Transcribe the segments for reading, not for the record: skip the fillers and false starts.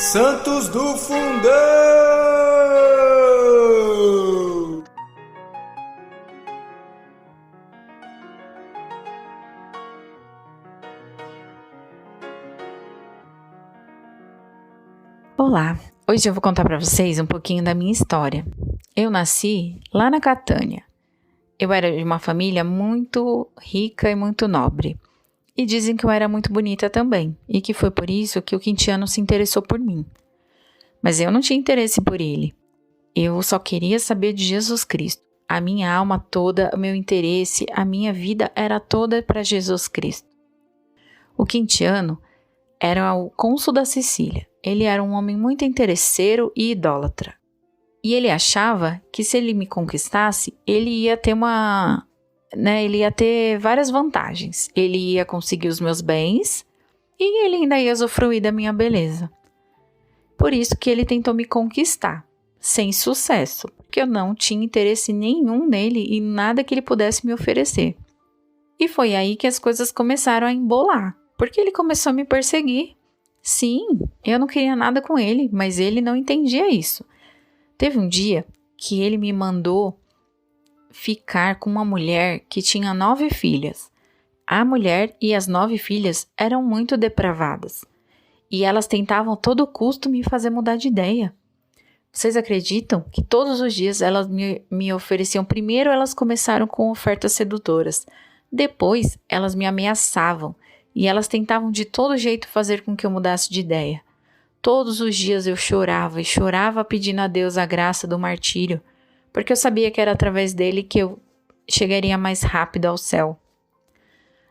Santos do Fundão! Olá, hoje eu vou contar para vocês um pouquinho da minha história. Eu nasci lá na Catânia. Eu era de uma família muito rica e muito nobre. E dizem que eu era muito bonita também, e que foi por isso que o Quintiano se interessou por mim. Mas eu não tinha interesse por ele. Eu só queria saber de Jesus Cristo. A minha alma toda, o meu interesse, a minha vida era toda para Jesus Cristo. O Quintiano era o cônsul da Sicília. Ele era um homem muito interesseiro e idólatra. E ele achava que se ele me conquistasse, ele ia ter várias vantagens. Ele ia conseguir os meus bens e ele ainda ia usufruir da minha beleza. Por isso que ele tentou me conquistar, sem sucesso, porque eu não tinha interesse nenhum nele e nada que ele pudesse me oferecer. E foi aí que as coisas começaram a embolar, porque ele começou a me perseguir. Sim, eu não queria nada com ele, mas ele não entendia isso. Teve um dia que ele me mandou ficar com uma mulher que tinha 9 filhas. A mulher e as 9 filhas eram muito depravadas. E elas tentavam a todo custo me fazer mudar de ideia. Vocês acreditam que todos os dias elas me ofereciam? Primeiro elas começaram com ofertas sedutoras. Depois elas me ameaçavam. E elas tentavam de todo jeito fazer com que eu mudasse de ideia. Todos os dias eu chorava e chorava pedindo a Deus a graça do martírio, porque eu sabia que era através dele que eu chegaria mais rápido ao céu.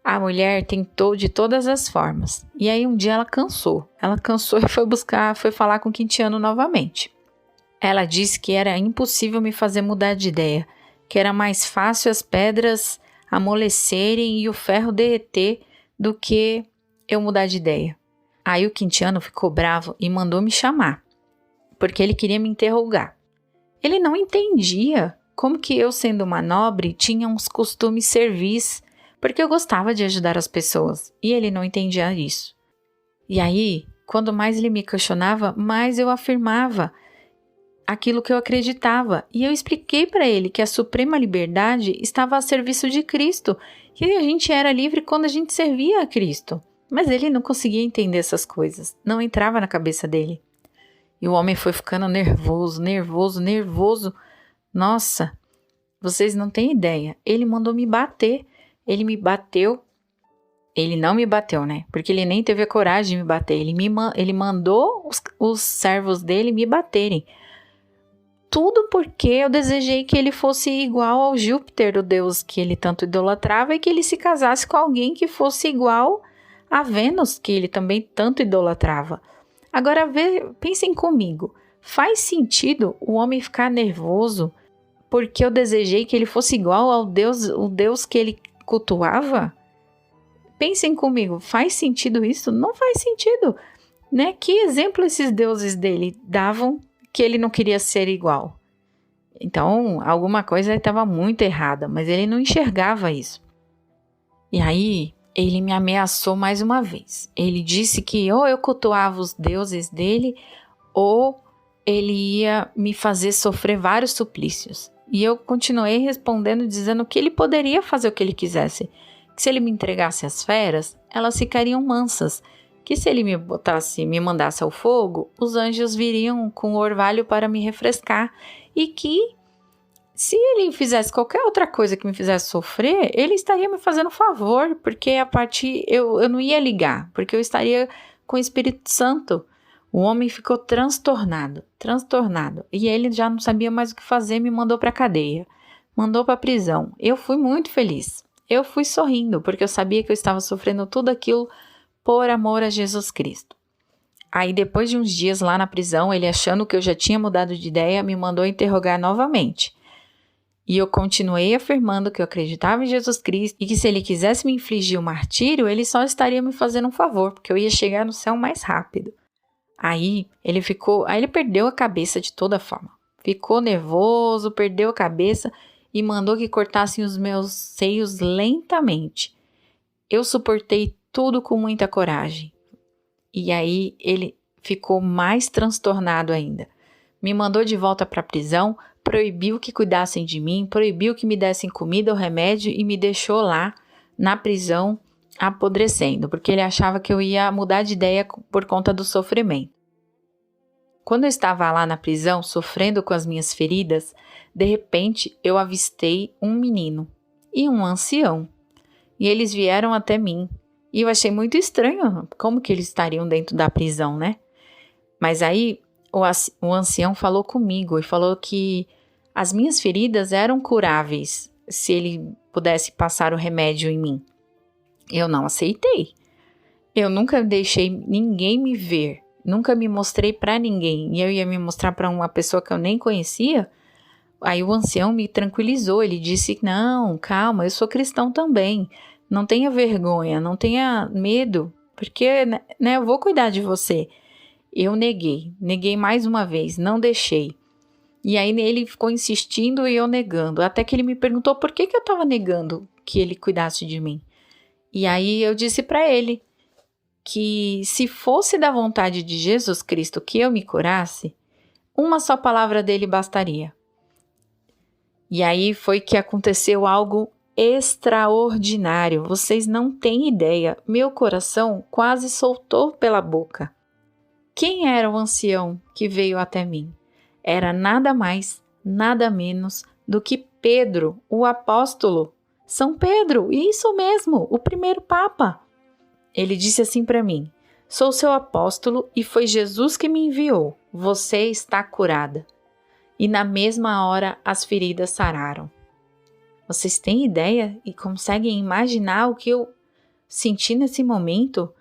A mulher tentou de todas as formas, e aí um dia ela cansou e foi falar com Quintiano novamente. Ela disse que era impossível me fazer mudar de ideia, que era mais fácil as pedras amolecerem e o ferro derreter do que eu mudar de ideia. Aí o Quintiano ficou bravo e mandou me chamar, porque ele queria me interrogar. Ele não entendia como que eu, sendo uma nobre, tinha uns costumes servis, porque eu gostava de ajudar as pessoas, e ele não entendia isso. E aí, quando mais ele me questionava, mais eu afirmava aquilo que eu acreditava, e eu expliquei para ele que a suprema liberdade estava a serviço de Cristo, que a gente era livre quando a gente servia a Cristo. Mas ele não conseguia entender essas coisas, não entrava na cabeça dele. E o homem foi ficando nervoso. Nossa, vocês não têm ideia. Ele mandou me bater. Ele me bateu. Ele não me bateu, né? Porque ele nem teve a coragem de me bater. Ele mandou os servos dele me baterem. Tudo porque eu desejei que ele fosse igual ao Júpiter, o deus que ele tanto idolatrava, e que ele se casasse com alguém que fosse igual a Vênus, que ele também tanto idolatrava. Agora pensem comigo, faz sentido o homem ficar nervoso porque eu desejei que ele fosse igual ao Deus, o Deus que ele cultuava? Pensem comigo, faz sentido isso? Não faz sentido, né? Que exemplo esses deuses dele davam que ele não queria ser igual? Então, alguma coisa estava muito errada, mas ele não enxergava isso. E aí ele me ameaçou mais uma vez. Ele disse que ou eu cultuava os deuses dele, ou ele ia me fazer sofrer vários suplícios. E eu continuei respondendo, dizendo que ele poderia fazer o que ele quisesse. Que se ele me entregasse às feras, elas ficariam mansas. Que se ele me mandasse ao fogo, os anjos viriam com o orvalho para me refrescar. E que se ele fizesse qualquer outra coisa que me fizesse sofrer, ele estaria me fazendo favor, porque eu não ia ligar, porque eu estaria com o Espírito Santo. O homem ficou transtornado, e ele já não sabia mais o que fazer, me mandou para a cadeia, mandou para a prisão. Eu fui muito feliz, eu fui sorrindo, porque eu sabia que eu estava sofrendo tudo aquilo por amor a Jesus Cristo. Aí depois de uns dias lá na prisão, ele achando que eu já tinha mudado de ideia, me mandou interrogar novamente. E eu continuei afirmando que eu acreditava em Jesus Cristo e que se ele quisesse me infligir o martírio, ele só estaria me fazendo um favor, porque eu ia chegar no céu mais rápido. Aí ele perdeu a cabeça de toda forma. Ficou nervoso, perdeu a cabeça e mandou que cortassem os meus seios lentamente. Eu suportei tudo com muita coragem. E aí ele ficou mais transtornado ainda. Me mandou de volta para a prisão, proibiu que cuidassem de mim, proibiu que me dessem comida ou remédio e me deixou lá na prisão apodrecendo, porque ele achava que eu ia mudar de ideia por conta do sofrimento. Quando eu estava lá na prisão, sofrendo com as minhas feridas, de repente eu avistei um menino e um ancião. E eles vieram até mim. E eu achei muito estranho como que eles estariam dentro da prisão, né? Mas aí o ancião falou comigo e falou que as minhas feridas eram curáveis se ele pudesse passar o remédio em mim. Eu não aceitei. Eu nunca deixei ninguém me ver. Nunca me mostrei para ninguém. E eu ia me mostrar para uma pessoa que eu nem conhecia. Aí o ancião me tranquilizou. Ele disse, não, calma, eu sou cristão também. Não tenha vergonha, não tenha medo. Porque né, eu vou cuidar de você. Eu neguei mais uma vez, não deixei. E aí ele ficou insistindo e eu negando. Até que ele me perguntou por que eu estava negando que ele cuidasse de mim. E aí eu disse para ele que se fosse da vontade de Jesus Cristo que eu me curasse, uma só palavra dele bastaria. E aí foi que aconteceu algo extraordinário. Vocês não têm ideia. Meu coração quase soltou pela boca. Quem era o ancião que veio até mim? Era nada mais, nada menos do que Pedro, o apóstolo. São Pedro, isso mesmo, o primeiro Papa. Ele disse assim para mim, sou seu apóstolo e foi Jesus que me enviou. Você está curada. E na mesma hora as feridas sararam. Vocês têm ideia e conseguem imaginar o que eu senti nesse momento?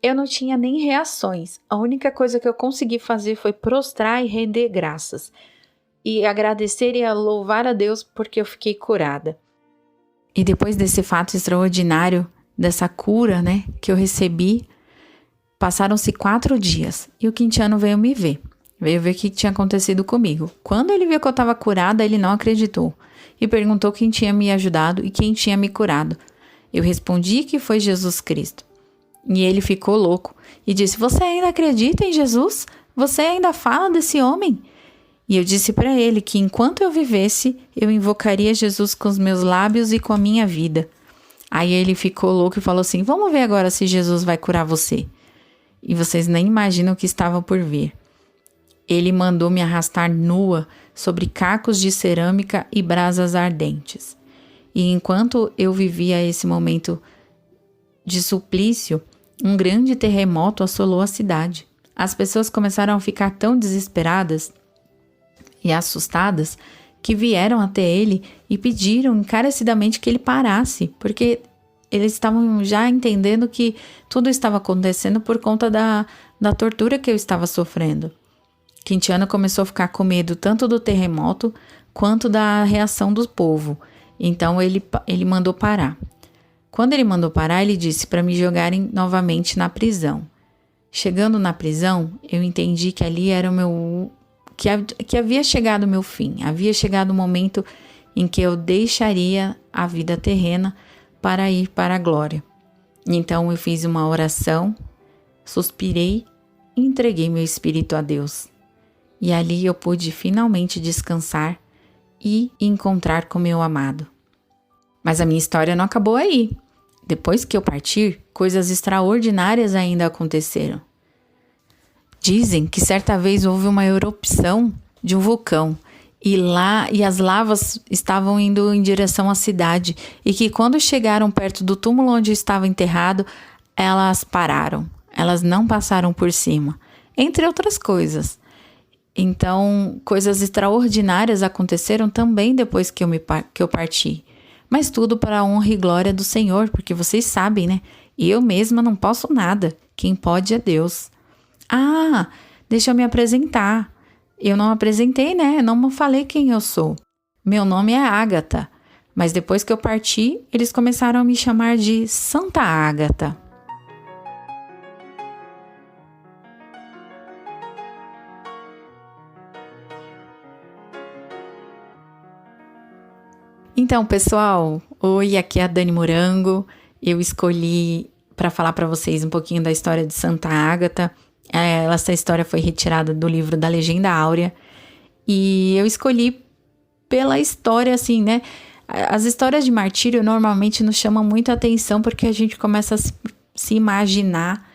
Eu não tinha nem reações. A única coisa que eu consegui fazer foi prostrar e render graças. E agradecer e louvar a Deus porque eu fiquei curada. E depois desse fato extraordinário, dessa cura, né, que eu recebi, passaram-se 4 dias. E o Quintiano veio me ver. Veio ver o que tinha acontecido comigo. Quando ele viu que eu estava curada, ele não acreditou. E perguntou quem tinha me ajudado e quem tinha me curado. Eu respondi que foi Jesus Cristo. E ele ficou louco e disse, você ainda acredita em Jesus? Você ainda fala desse homem? E eu disse para ele que enquanto eu vivesse, eu invocaria Jesus com os meus lábios e com a minha vida. Aí ele ficou louco e falou assim, vamos ver agora se Jesus vai curar você. E vocês nem imaginam o que estava por vir. Ele mandou me arrastar nua sobre cacos de cerâmica e brasas ardentes. E enquanto eu vivia esse momento de suplício, um grande terremoto assolou a cidade. As pessoas começaram a ficar tão desesperadas e assustadas que vieram até ele e pediram encarecidamente que ele parasse, porque eles estavam já entendendo que tudo estava acontecendo por conta da tortura que eu estava sofrendo. Quintiano começou a ficar com medo tanto do terremoto quanto da reação do povo. Então ele mandou parar. Quando ele mandou parar, ele disse para me jogarem novamente na prisão. Chegando na prisão, eu entendi que ali era que havia chegado o meu fim. Havia chegado o momento em que eu deixaria a vida terrena para ir para a glória. Então eu fiz uma oração, suspirei e entreguei meu espírito a Deus. E ali eu pude finalmente descansar e encontrar com meu amado. Mas a minha história não acabou aí. Depois que eu partir, coisas extraordinárias ainda aconteceram. Dizem que certa vez houve uma erupção de um vulcão e as lavas estavam indo em direção à cidade e que quando chegaram perto do túmulo onde eu estava enterrado, elas pararam. Elas não passaram por cima, entre outras coisas. Então, coisas extraordinárias aconteceram também depois que eu parti. Mas tudo para a honra e glória do Senhor, porque vocês sabem, né? Eu mesma não posso nada. Quem pode é Deus. Ah, deixa eu me apresentar. Eu não apresentei, né? Eu não falei quem eu sou. Meu nome é Ágata. Mas depois que eu parti, eles começaram a me chamar de Santa Ágata. Então, pessoal, oi, aqui é a Dani Morango. Eu escolhi para falar para vocês um pouquinho da história de Santa Ágata. Essa história foi retirada do livro da Legenda Áurea. E eu escolhi pela história, assim, né? As histórias de martírio normalmente nos chamam muita atenção porque a gente começa a se imaginar,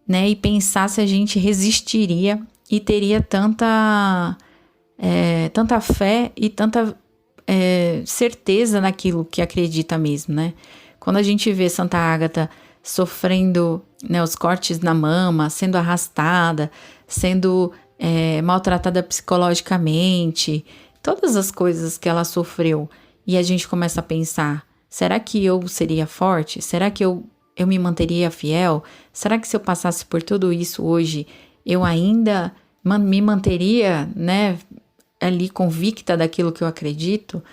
né? E pensar se a gente resistiria e teria tanta fé e tanta certeza naquilo que acredita mesmo, né? Quando a gente vê Santa Ágata sofrendo, né, os cortes na mama, sendo arrastada, sendo maltratada psicologicamente, todas as coisas que ela sofreu, e a gente começa a pensar, será que eu seria forte? Será que eu me manteria fiel? Será que se eu passasse por tudo isso hoje, eu ainda me manteria, né, ali convicta daquilo que eu acredito?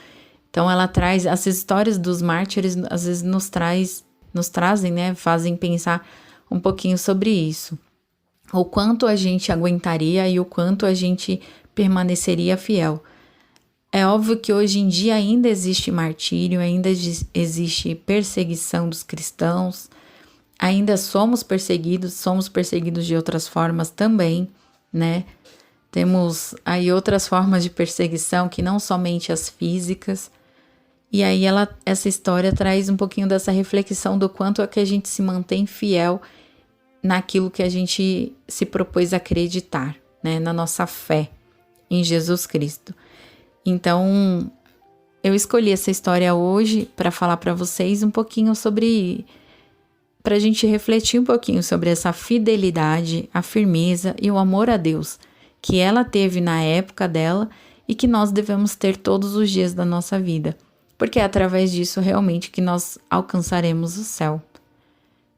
Então ela traz, as histórias dos mártires às vezes nos trazem, né, fazem pensar um pouquinho sobre isso. O quanto a gente aguentaria e o quanto a gente permaneceria fiel. É óbvio que hoje em dia ainda existe martírio, ainda existe perseguição dos cristãos, ainda somos perseguidos de outras formas também, né? Temos aí outras formas de perseguição que não somente as físicas. E aí essa história traz um pouquinho dessa reflexão do quanto é que a gente se mantém fiel naquilo que a gente se propôs a acreditar, né? Na nossa fé em Jesus Cristo. Então, eu escolhi essa história hoje para falar para vocês um pouquinho para a gente refletir um pouquinho sobre essa fidelidade, a firmeza e o amor a Deus que ela teve na época dela e que nós devemos ter todos os dias da nossa vida, porque é através disso realmente que nós alcançaremos o céu.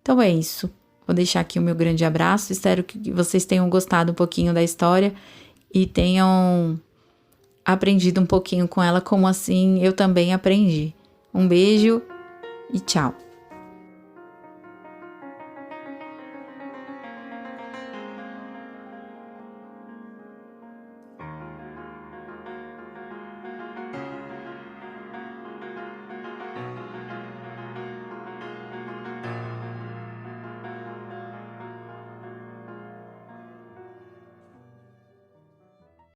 Então é isso. Vou deixar aqui o meu grande abraço. Espero que vocês tenham gostado um pouquinho da história e tenham aprendido um pouquinho com ela, como assim eu também aprendi. Um beijo e tchau.